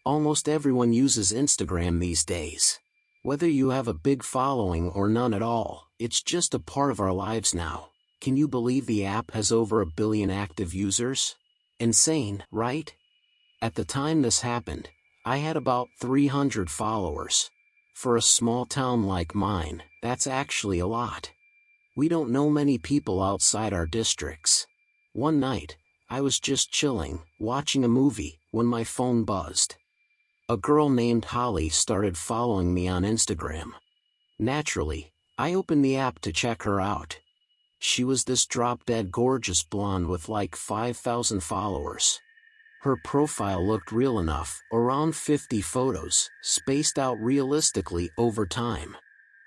Almost everyone uses Instagram these days. Whether you have a big following or none at all, it's just a part of our lives now. Can you believe the app has over 1 billion active users? Insane, right? At the time this happened, I had about 300 followers. For a small town like mine, that's actually a lot. We don't know many people outside our districts. One night, I was just chilling, watching a movie, when my phone buzzed. A girl named Holly started following me on Instagram. Naturally, I opened the app to check her out. She was this drop-dead gorgeous blonde with like 5,000 followers. Her profile looked real enough, around 50 photos, spaced out realistically over time.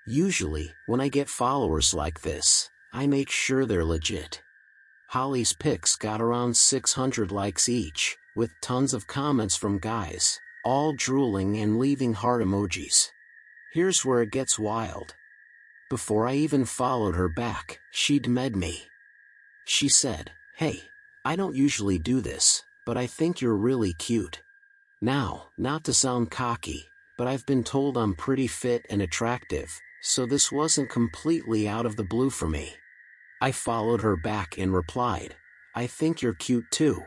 Usually, when I get followers like this, I make sure they're legit. Holly's pics got around 600 likes each, with tons of comments from guys, all drooling and leaving heart emojis. Here's where it gets wild. Before I even followed her back, she'd med me. She said, "Hey, I don't usually do this, but I think you're really cute." Now, not to sound cocky, but I've been told I'm pretty fit and attractive, so this wasn't completely out of the blue for me. I followed her back and replied, "I think you're cute too."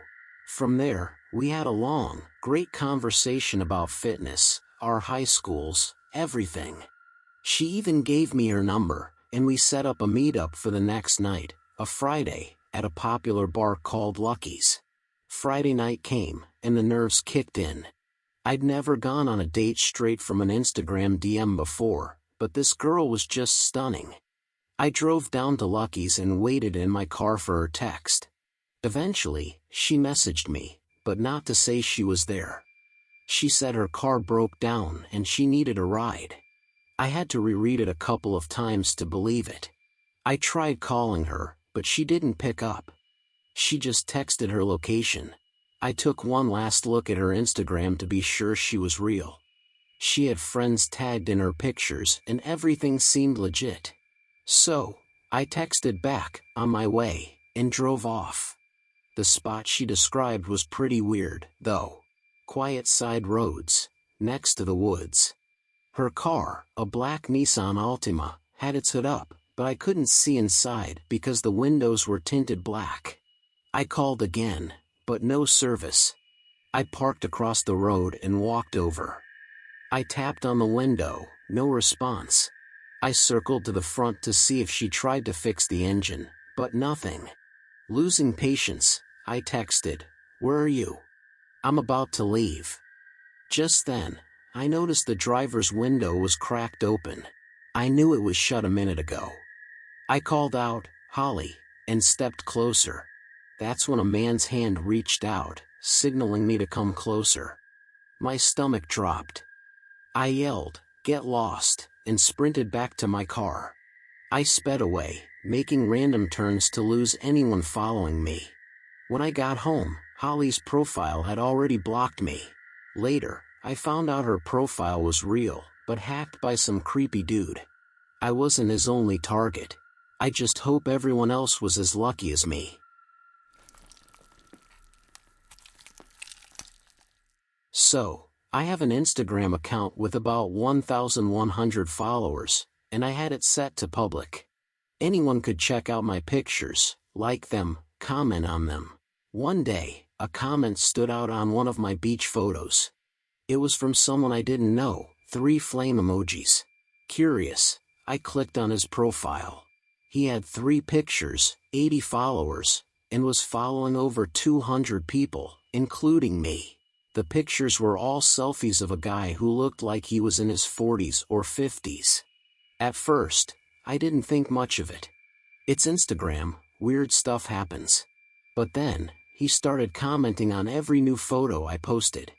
From there, we had a long, great conversation about fitness, our high schools, everything. She even gave me her number, and we set up a meetup for the next night, a Friday, at a popular bar called Lucky's. Friday night came, and the nerves kicked in. I'd never gone on a date straight from an Instagram DM before, but this girl was just stunning. I drove down to Lucky's and waited in my car for her text. Eventually, she messaged me, but not to say she was there. She said her car broke down and she needed a ride. I had to reread it a couple of times to believe it. I tried calling her, but she didn't pick up. She just texted her location. I took one last look at her Instagram to be sure she was real. She had friends tagged in her pictures and everything seemed legit. So, I texted back, "On my way," and drove off. The spot she described was pretty weird, though. Quiet side roads, next to the woods. Her car, a black Nissan Altima, had its hood up, but I couldn't see inside because the windows were tinted black. I called again, but no service. I parked across the road and walked over. I tapped on the window, no response. I circled to the front to see if she tried to fix the engine, but nothing. Losing patience, I texted, "Where are you? I'm about to leave." Just then, I noticed the driver's window was cracked open. I knew it was shut a minute ago. I called out, "Holly," and stepped closer. That's when a man's hand reached out, signaling me to come closer. My stomach dropped. I yelled, "Get lost," and sprinted back to my car. I sped away, making random turns to lose anyone following me. When I got home, Holly's profile had already blocked me. Later, I found out her profile was real, but hacked by some creepy dude. I wasn't his only target. I just hope everyone else was as lucky as me. So, I have an Instagram account with about 1,100 followers, and I had it set to public. Anyone could check out my pictures, like them, comment on them. One day, a comment stood out on one of my beach photos. It was from someone I didn't know, 3 flame emojis. Curious, I clicked on his profile. He had 3 pictures, 80 followers, and was following over 200 people, including me. The pictures were all selfies of a guy who looked like he was in his 40s or 50s. At first, I didn't think much of it. It's Instagram, weird stuff happens. But then, he started commenting on every new photo I posted.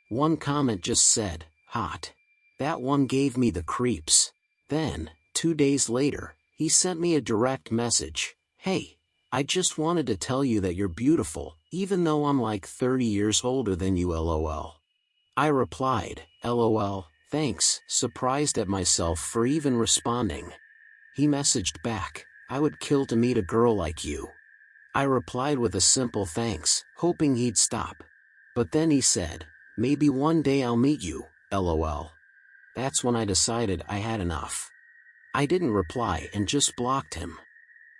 One comment just said, "Hot." That one gave me the creeps. Then, 2 days later, he sent me a direct message, "Hey, I just wanted to tell you that you're beautiful, even though I'm like 30 years older than you, LOL." I replied, "LOL, thanks," surprised at myself for even responding. He messaged back, "I would kill to meet a girl like you." I replied with a simple thanks, hoping he'd stop. But then he said, Maybe one day I'll meet you, lol. That's when I decided I had enough. I didn't reply and just blocked him.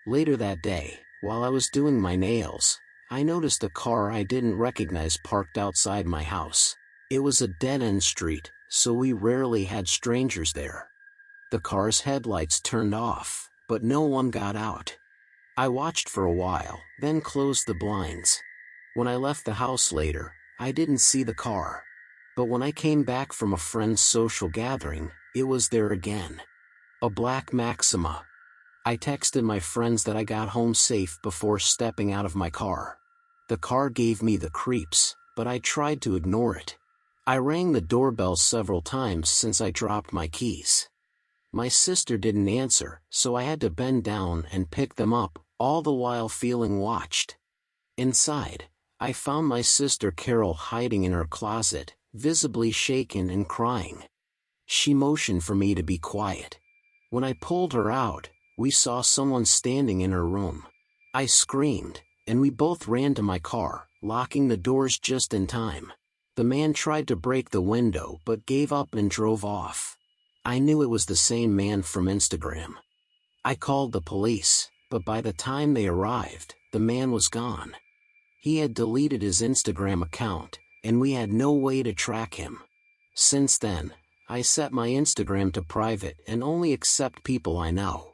Later that day, while I was doing my nails, I noticed a car I didn't recognize parked outside my house. It was a dead-end street, so we rarely had strangers there. The car's headlights turned off, but no one got out. I watched for a while, then closed the blinds. When I left the house later, I didn't see the car. But when I came back from a friend's social gathering, it was there again. A black Maxima. I texted my friends that I got home safe before stepping out of my car. The car gave me the creeps, but I tried to ignore it. I rang the doorbell several times since I dropped my keys. My sister didn't answer, so I had to bend down and pick them up, all the while feeling watched. Inside, I found my sister Carol hiding in her closet, visibly shaken and crying. She motioned for me to be quiet. When I pulled her out, we saw someone standing in her room. I screamed, and we both ran to my car, locking the doors just in time. The man tried to break the window but gave up and drove off. I knew it was the same man from Instagram. I called the police, but by the time they arrived, the man was gone. He had deleted his Instagram account, and we had no way to track him. Since then, I set my Instagram to private and only accept people I know.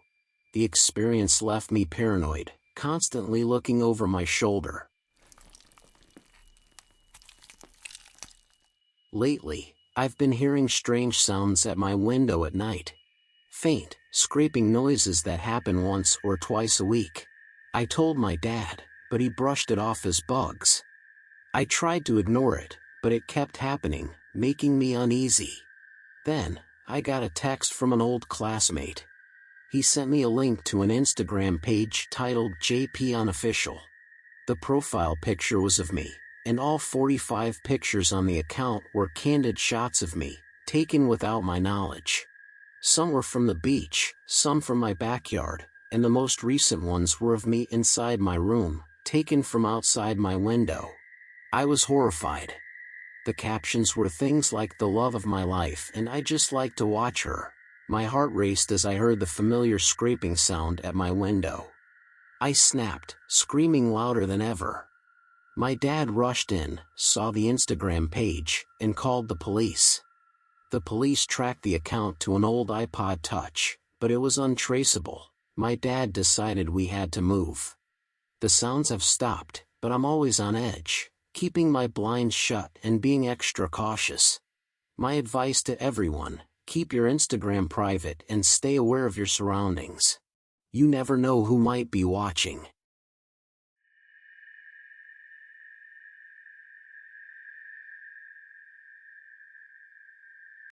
The experience left me paranoid, constantly looking over my shoulder. Lately, I've been hearing strange sounds at my window at night. Faint, scraping noises that happen once or twice a week. I told my dad, but he brushed it off as bugs. I tried to ignore it, but it kept happening, making me uneasy. Then, I got a text from an old classmate. He sent me a link to an Instagram page titled JP Unofficial. The profile picture was of me, and all 45 pictures on the account were candid shots of me, taken without my knowledge. Some were from the beach, some from my backyard, and the most recent ones were of me inside my room, taken from outside my window. I was horrified. The captions were things like "the love of my life" and "I just like to watch her." My heart raced as I heard the familiar scraping sound at my window. I snapped, screaming louder than ever. My dad rushed in, saw the Instagram page, and called the police. The police tracked the account to an old iPod Touch, but it was untraceable. My dad decided we had to move. The sounds have stopped, but I'm always on edge, keeping my blinds shut and being extra cautious. My advice to everyone: keep your Instagram private and stay aware of your surroundings. You never know who might be watching.